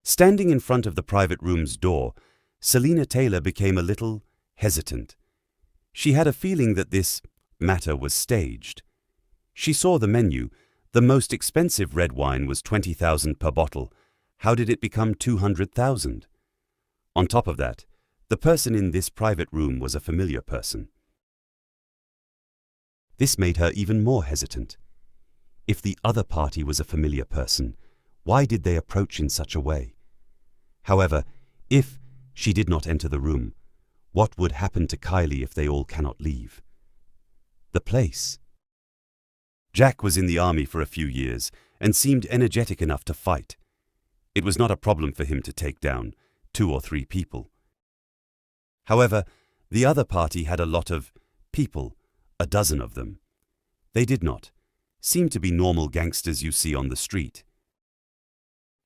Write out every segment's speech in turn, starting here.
Standing in front of the private room's door, Selina Taylor became a little hesitant. She had a feeling that this matter was staged. She saw the menu. The most expensive red wine was $20,000 per bottle. How did it become $200,000? On top of that, the person in this private room was a familiar person. This made her even more hesitant. If the other party was a familiar person, why did they approach in such a way? However, if she did not enter the room, what would happen to Kylie if they all cannot leave? The place. Jack was in the army for a few years and seemed energetic enough to fight. It was not a problem for him to take down 2 or 3 people. However, the other party had a lot of people, a dozen of them. They did not seem to be normal gangsters you see on the street.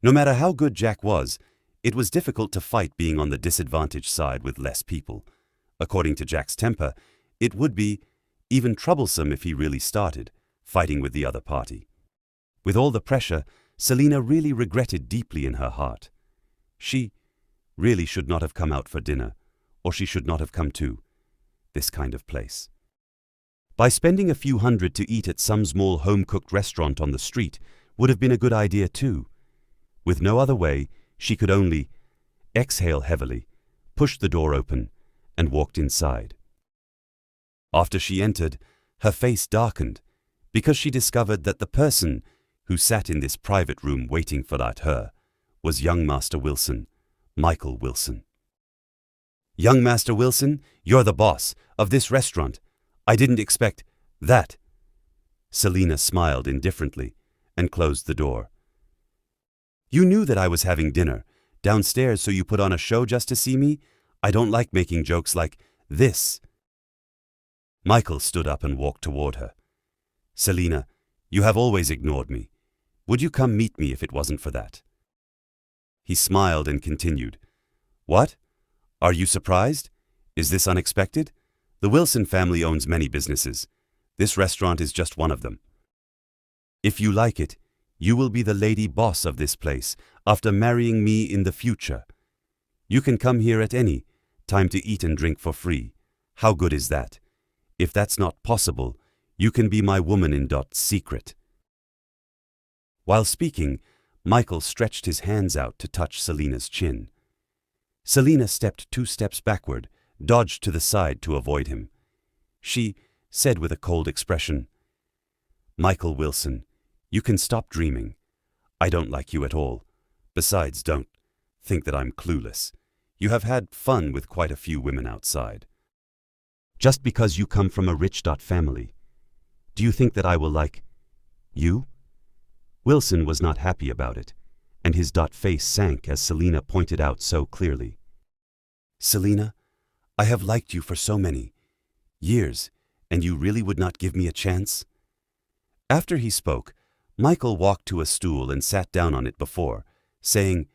No matter how good Jack was, it was difficult to fight being on the disadvantaged side with less people. According to Jack's temper, it would be even troublesome if he really started fighting with the other party. With all the pressure, Selina really regretted deeply in her heart. She really should not have come out for dinner, or she should not have come to this kind of place. By spending a few hundred to eat at some small home-cooked restaurant on the street would have been a good idea too. With no other way, she could only exhale heavily, pushed the door open, and walked inside. After she entered, her face darkened, because she discovered that the person who sat in this private room waiting for her was young Master Wilson, Michael Wilson. "Young Master Wilson, you're the boss of this restaurant. I didn't expect that." Selina smiled indifferently and closed the door. "You knew that I was having dinner downstairs, so you put on a show just to see me? I don't like making jokes like this." Michael stood up and walked toward her. "Selina, you have always ignored me. Would you come meet me if it wasn't for that?" He smiled and continued, "What? Are you surprised? Is this unexpected? The Wilson family owns many businesses. This restaurant is just one of them. If you like it, you will be the lady boss of this place after marrying me in the future. You can come here at any time to eat and drink for free. How good is that? If that's not possible, you can be my woman in secret." While speaking, Michael stretched his hands out to touch Selina's chin. Selina stepped 2 steps backward, dodged to the side to avoid him. She said with a cold expression, "Michael Wilson, you can stop dreaming. I don't like you at all. Besides, don't think that I'm clueless. You have had fun with quite a few women outside. Just because you come from a rich family, do you think that I will like you?" Wilson was not happy about it, and his face sank as Selina pointed out so clearly. "Selina, I have liked you for so many years, and you really would not give me a chance?" After he spoke, Michael walked to a stool and sat down on it before, saying,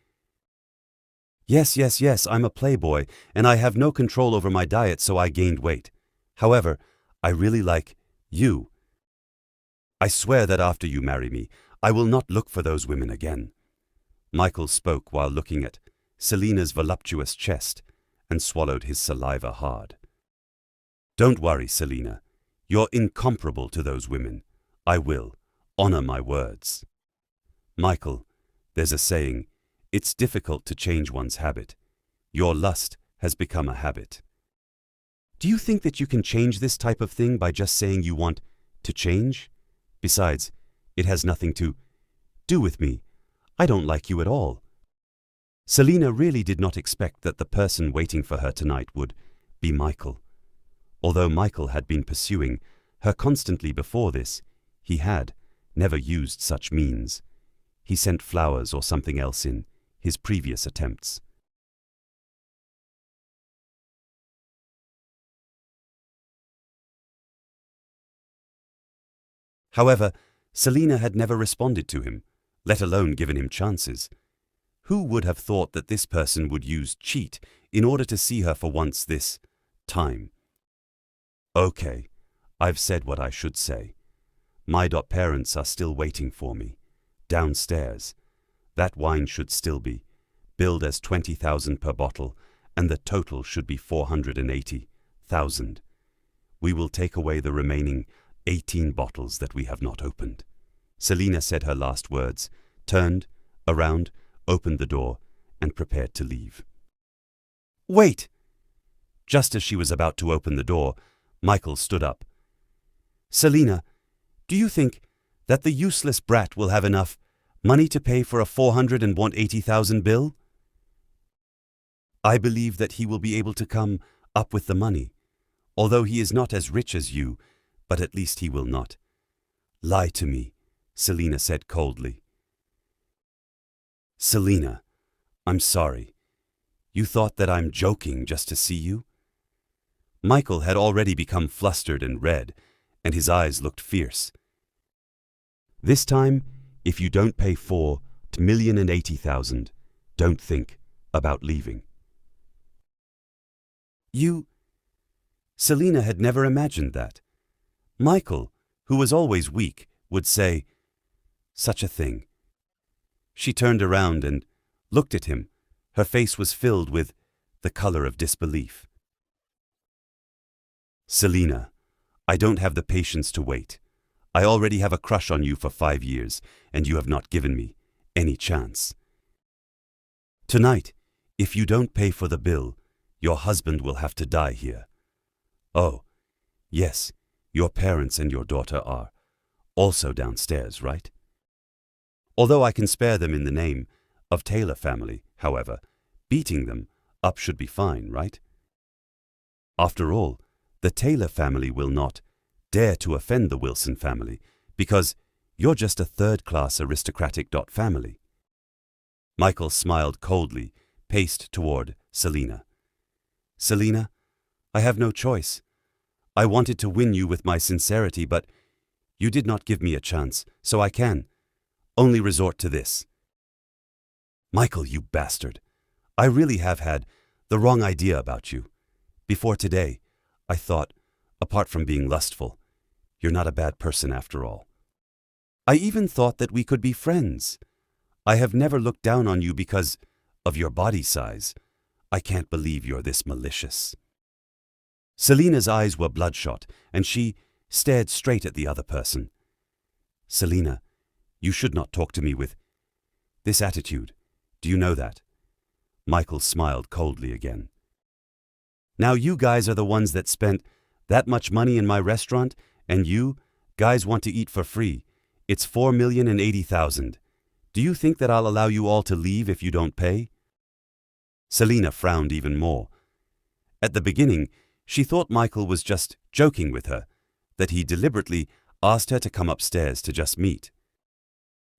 Yes, I'm a playboy, and I have no control over my diet, so I gained weight. However, I really like you. I swear that after you marry me, I will not look for those women again." Michael spoke while looking at Selina's voluptuous chest and swallowed his saliva hard. "Don't worry, Selina. You're incomparable to those women. I will honor my words." "Michael, there's a saying, it's difficult to change one's habit. Your lust has become a habit. Do you think that you can change this type of thing by just saying you want to change? Besides, it has nothing to do with me. I don't like you at all." Selina really did not expect that the person waiting for her tonight would be Michael. Although Michael had been pursuing her constantly before this, he had never used such means. He sent flowers or something else in his previous attempts. However, Selina had never responded to him, let alone given him chances. Who would have thought that this person would use cheat in order to see her for once this time? Okay, I've said what I should say. My parents are still waiting for me, downstairs. That wine should still be billed as 20,000 per bottle, and the total should be 480,000. We will take away the remaining 18 bottles that we have not opened." Selina said her last words, turned around, opened the door, and prepared to leave. "Wait!" Just as she was about to open the door, Michael stood up. "Selina, do you think that the useless brat will have enough money to pay for a 480,000 bill?" "I believe that he will be able to come up with the money, although he is not as rich as you, but at least he will not lie to me," Selina said coldly. "Selina, I'm sorry. You thought that I'm joking just to see you?" Michael had already become flustered and red, and his eyes looked fierce. "This time, if you don't pay 4,080,000, don't think about leaving." "You—" Selina had never imagined that Michael, who was always weak, would say such a thing. She turned around and looked at him. Her face was filled with the color of disbelief. "Selina, I don't have the patience to wait. I already have a crush on you for 5 years, and you have not given me any chance. Tonight, if you don't pay for the bill, your husband will have to die here. Oh, yes, your parents and your daughter are also downstairs, right? Although I can spare them in the name of Taylor family, however, beating them up should be fine, right? After all, the Taylor family will not dare to offend the Wilson family because you're just a third-class aristocratic family." Michael smiled coldly, paced toward Selina. "Selina, I have no choice. I wanted to win you with my sincerity, but you did not give me a chance, so I can only resort to this." "Michael, you bastard. I really have had the wrong idea about you. Before today, I thought, apart from being lustful, you're not a bad person after all. I even thought that we could be friends. I have never looked down on you because of your body size. I can't believe you're this malicious." Selina's eyes were bloodshot, and she stared straight at the other person. "Selina, you should not talk to me with this attitude. Do you know that?" Michael smiled coldly again. "Now you guys are the ones that spent that much money in my restaurant, and you guys want to eat for free. It's 4,080,000. Do you think that I'll allow you all to leave if you don't pay?" Selina frowned even more. At the beginning, she thought Michael was just joking with her, that he deliberately asked her to come upstairs to just meet.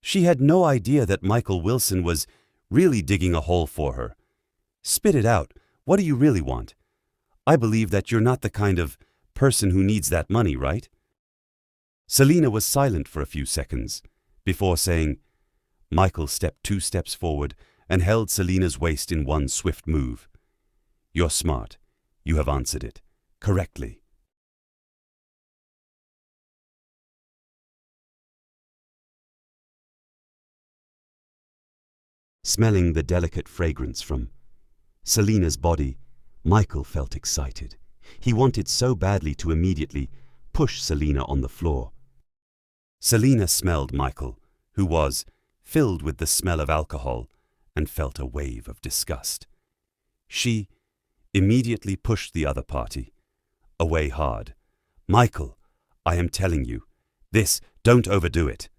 She had no idea that Michael Wilson was really digging a hole for her. "Spit it out. What do you really want? I believe that you're not the kind of person who needs that money, right?" Selina was silent for a few seconds before saying. Michael stepped 2 steps forward and held Selina's waist in one swift move. "You're smart. You have answered it correctly." Smelling the delicate fragrance from Selina's body, Michael felt excited. He wanted so badly to immediately push Selina on the floor. Selina smelled Michael, who was filled with the smell of alcohol, and felt a wave of disgust. She immediately pushed the other party away hard. "Michael, I am telling you, don't overdo it."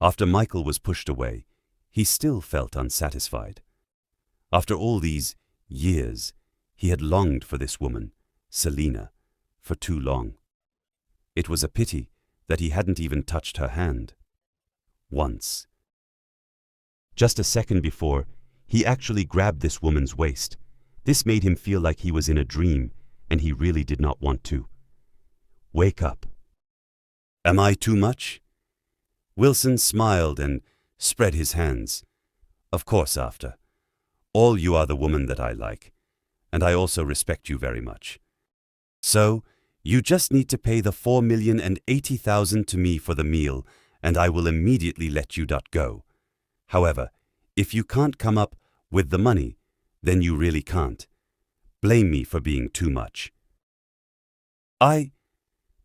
After Michael was pushed away, he still felt unsatisfied. After all these years, he had longed for this woman, Selina, for too long. It was a pity that he hadn't even touched her hand once. Just a second before, he actually grabbed this woman's waist. This made him feel like he was in a dream, and he really did not want to wake up. "Am I too much?" Wilson smiled and spread his hands. "Of course, after all, you are the woman that I like, and I also respect you very much. So, you just need to pay the 4,080,000 to me for the meal, and I will immediately let you go. However, if you can't come up With the money, then you really can't. Blame me for being too much.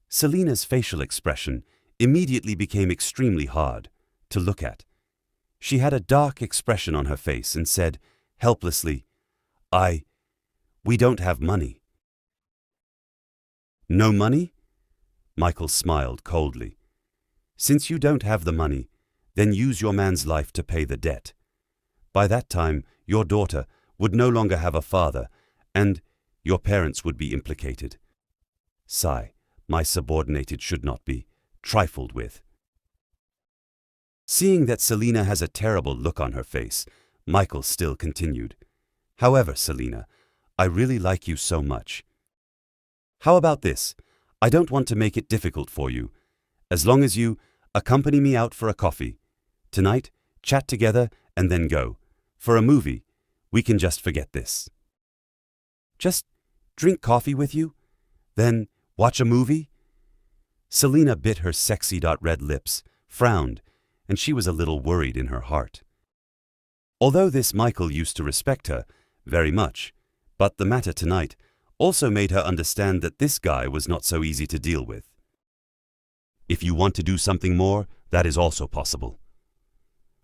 Selina's facial expression immediately became extremely hard to look at. She had a dark expression on her face and said, helplessly, We don't have money. No money? Michael smiled coldly. Since you don't have the money, then use your man's life to pay the debt. By that time, your daughter would no longer have a father, and your parents would be implicated. Sigh, my subordinated should not be trifled with. Seeing that Selina has a terrible look on her face, Michael still continued. However, Selina, I really like you so much. How about this? I don't want to make it difficult for you. As long as you accompany me out for a coffee. Tonight, chat together and then go. For a movie, we can just forget this. Just drink coffee with you? Then watch a movie? Selina bit her sexy red lips, frowned, and she was a little worried in her heart. Although this Michael used to respect her very much, but the matter tonight also made her understand that this guy was not so easy to deal with. If you want to do something more, that is also possible.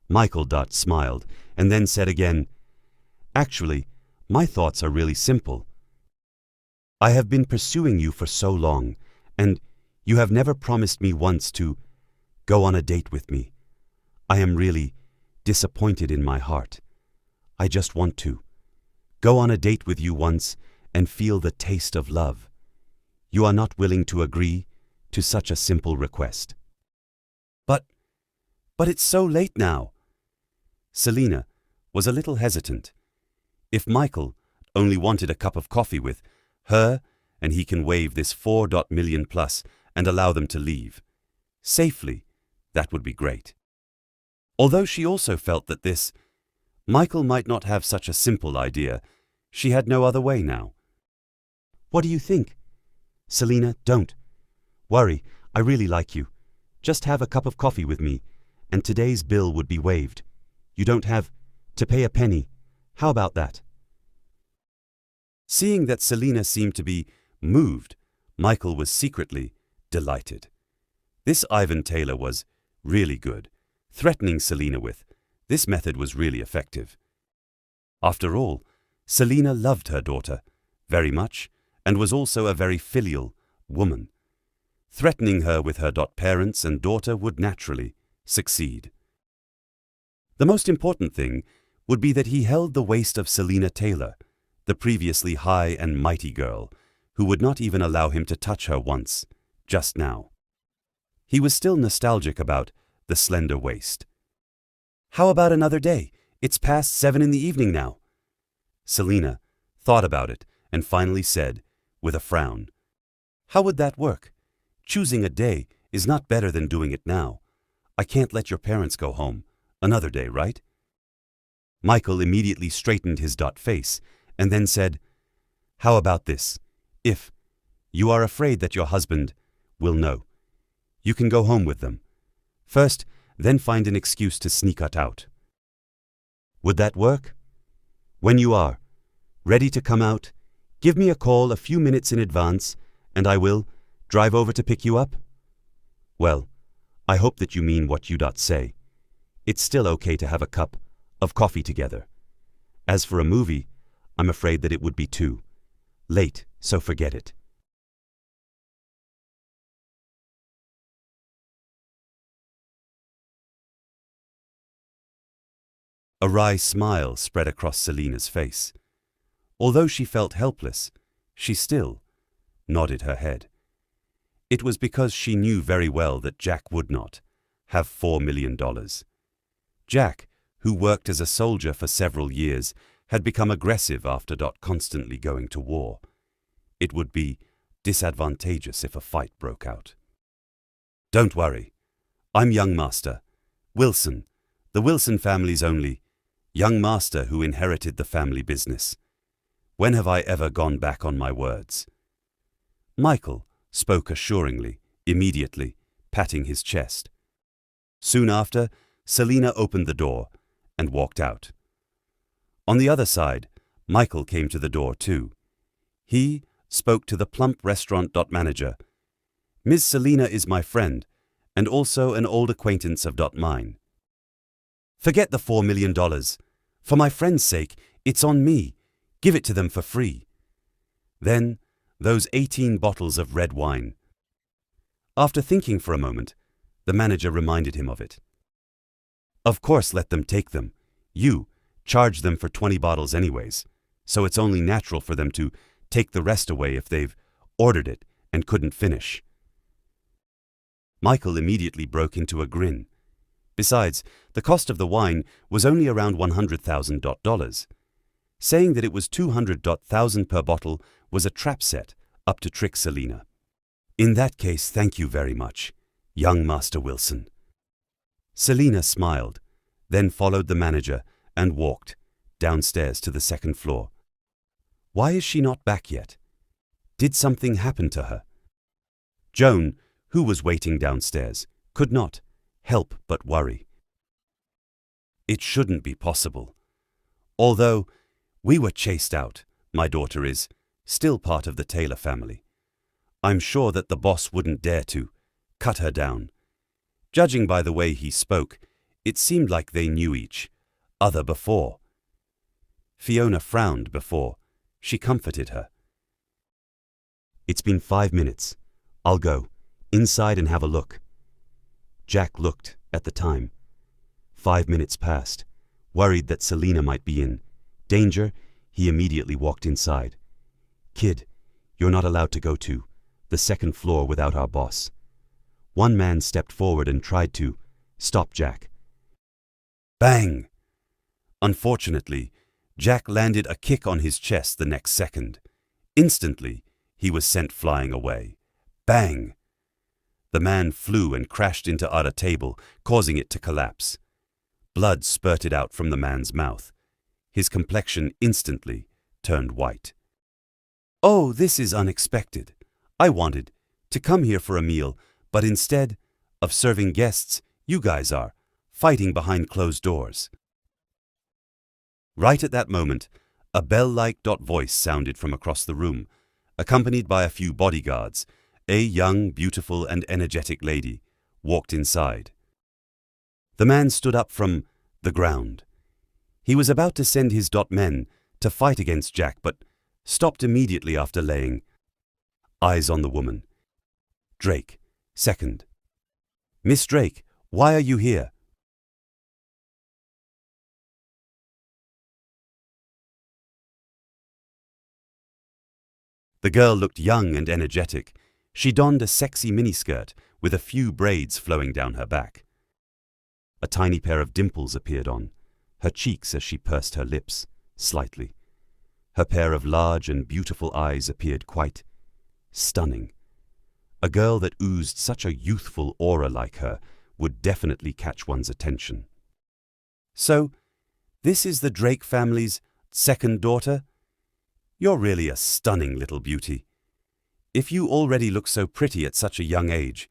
Michael smiled and then said again, Actually, my thoughts are really simple. I have been pursuing you for so long, and you have never promised me once to go on a date with me. I am really disappointed in my heart. I just want to go on a date with you once and feel the taste of love. You are not willing to agree to such a simple request. But it's so late now. Selina was a little hesitant. If Michael only wanted a cup of coffee with her, and he can waive this $4 million plus and allow them to leave safely, that would be great. Although she also felt that this Michael might not have such a simple idea, she had no other way now. What do you think? Selina, don't worry, I really like you. Just have a cup of coffee with me, and today's bill would be waived. You don't have to pay a penny. How about that? Seeing that Selina seemed to be moved, Michael was secretly delighted. This Ivan Taylor was really good. Threatening Selina with this method was really effective. After all, Selina loved her daughter very much and was also a very filial woman. Threatening her with her parents and daughter would naturally succeed. The most important thing would be that he held the waist of Selina Taylor, the previously high and mighty girl, who would not even allow him to touch her once, just now. He was still nostalgic about the slender waist. How about another day? It's past 7 in the evening now. Selina thought about it and finally said, with a frown, How would that work? Choosing a day is not better than doing it now. I can't let your parents go home. Another day, right? Michael immediately straightened his face and then said, How about this? If you are afraid that your husband will know, you can go home with them. First, then find an excuse to sneak out. Would that work? When you are ready to come out, give me a call a few minutes in advance, and I will drive over to pick you up. Well, I hope that you mean what you say. It's still okay to have a cup of coffee together. As for a movie, I'm afraid that it would be too late, so forget it. A wry smile spread across Selina's face. Although she felt helpless, she still nodded her head. It was because she knew very well that Jack would not have $4 million. Jack, who worked as a soldier for several years, had become aggressive after constantly going to war. It would be disadvantageous if a fight broke out. Don't worry. I'm young master. Wilson, the Wilson family's only young master who inherited the family business. When have I ever gone back on my words? Michael spoke assuringly, immediately, patting his chest. Soon after, Selina opened the door and walked out. On the other side, Michael came to the door too. He spoke to the plump restaurant manager. "Ms. Selina is my friend, and also an old acquaintance of mine. Forget the $4 million. For my friend's sake, it's on me. Give it to them for free." Then, those 18 bottles of red wine. After thinking for a moment, the manager reminded him of it. "Of course, let them take them. You charge them for 20 bottles anyways, so it's only natural for them to take the rest away if they've ordered it and couldn't finish." Michael immediately broke into a grin. Besides, the cost of the wine was only around $100,000. Saying that it was $200,000 per bottle was a trap set up to trick Selina. "In that case, thank you very much, young Master Wilson." Selina smiled, then followed the manager and walked downstairs to the second floor. Why is she not back yet? Did something happen to her? Joan, who was waiting downstairs, could not help but worry. It shouldn't be possible. Although we were chased out, my daughter is still part of the Taylor family. I'm sure that the boss wouldn't dare to cut her down. Judging by the way he spoke, it seemed like they knew each other before. Fiona frowned before she comforted her. "It's been 5 minutes. I'll go inside and have a look." Jack looked at the time. 5 minutes passed. Worried that Selina might be in danger, he immediately walked inside. "Kid, you're not allowed to go to the second floor without our boss." One man stepped forward and tried to stop Jack. Bang! Unfortunately, Jack landed a kick on his chest the next second. Instantly, he was sent flying away. Bang! The man flew and crashed into our table, causing it to collapse. Blood spurted out from the man's mouth. His complexion instantly turned white. "Oh, this is unexpected. I wanted to come here for a meal, but instead of serving guests, you guys are fighting behind closed doors." Right at that moment, a bell-like voice sounded from across the room, accompanied by a few bodyguards. A young, beautiful, and energetic lady walked inside. The man stood up from the ground. He was about to send his men to fight against Jack, but stopped immediately after laying eyes on the woman. "Drake, second." "Miss Drake, why are you here?" The girl looked young and energetic. She donned a sexy miniskirt with a few braids flowing down her back. A tiny pair of dimples appeared on her cheeks as she pursed her lips slightly. Her pair of large and beautiful eyes appeared quite stunning. A girl that oozed such a youthful aura like her would definitely catch one's attention. "So, this is the Drake family's second daughter? You're really a stunning little beauty. If you already look so pretty at such a young age,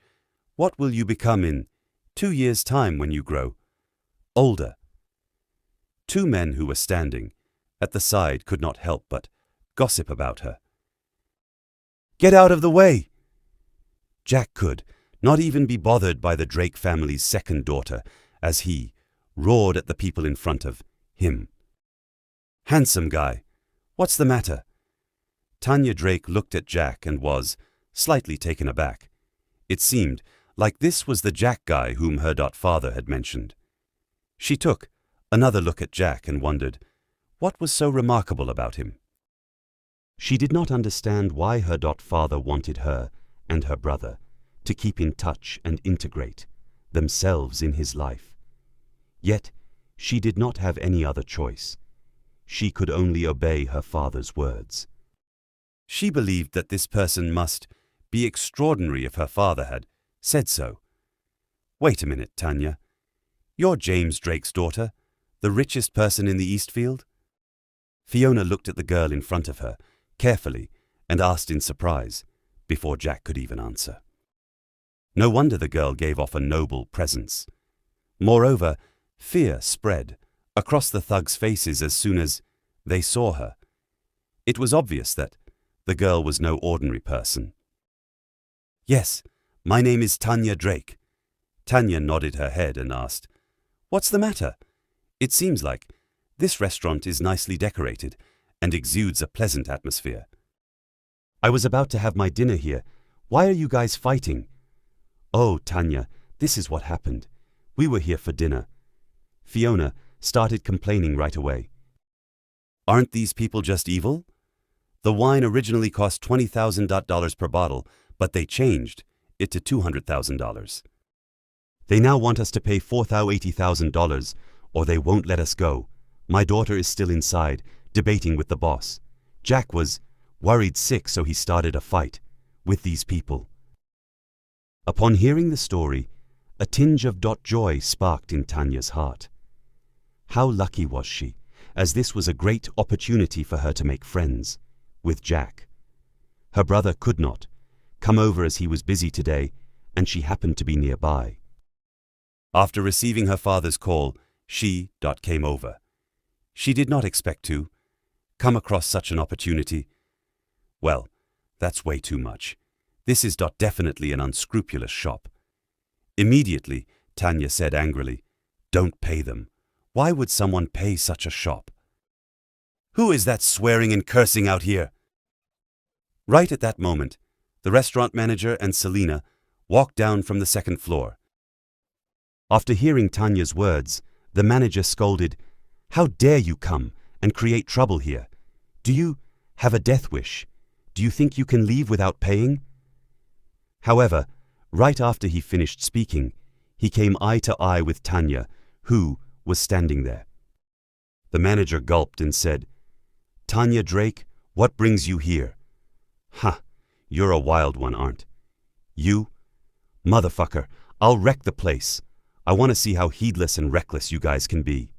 what will you become in 2 years' time when you grow older?" Two men who were standing at the side could not help but gossip about her. "Get out of the way!" Jack could not even be bothered by the Drake family's second daughter as he roared at the people in front of him. "Handsome guy, what's the matter?" Tanya Drake looked at Jack and was slightly taken aback. It seemed like this was the Jack guy whom her father had mentioned. She took another look at Jack and wondered what was so remarkable about him. She did not understand why her father wanted her and her brother to keep in touch and integrate themselves in his life. Yet she did not have any other choice. She could only obey her father's words. She believed that this person must be extraordinary if her father had said so. "Wait a minute, Tanya. You're James Drake's daughter, the richest person in the Eastfield?" Fiona looked at the girl in front of her carefully and asked in surprise, before Jack could even answer. No wonder the girl gave off a noble presence. Moreover, fear spread across the thugs' faces as soon as They saw her. It was obvious that the girl was no ordinary person. "Yes, my name is Tanya Drake." Tanya nodded her head and asked, "What's the matter? It seems like this restaurant is nicely decorated and exudes a pleasant atmosphere." "I was about to have my dinner here. Why are you guys fighting?" "Oh, Tanya, this is what happened. We were here for dinner." Fiona started complaining right away. "Aren't these people just evil? The wine originally cost $20,000 per bottle, but they changed it to $200,000. They now want us to pay $480,000 or they won't let us go. My daughter is still inside, debating with the boss. Jack was worried sick, so he started a fight with these people." Upon hearing the story, a tinge of joy sparked in Tanya's heart. How lucky was she, as this was a great opportunity for her to make friends with Jack. Her brother could not come over as he was busy today, and she happened to be nearby. After receiving her father's call, she came over. She did not expect to come across such an opportunity. "Well, that's way too much. This is definitely an unscrupulous shop." Immediately, Tanya said angrily, "Don't pay them. Why would someone pay such a shop? Who is that swearing and cursing out here?" Right at that moment, the restaurant manager and Selena walked down from the second floor. After hearing Tanya's words, the manager scolded, "How dare you come and create trouble here? Do you have a death wish? Do you think you can leave without paying?" However, right after he finished speaking, he came eye to eye with Tanya, who was standing there. The manager gulped and said, "Tanya Drake, what brings you here?" "Ha, you're a wild one, aren't you? Motherfucker, I'll wreck the place. I want to see how heedless and reckless you guys can be."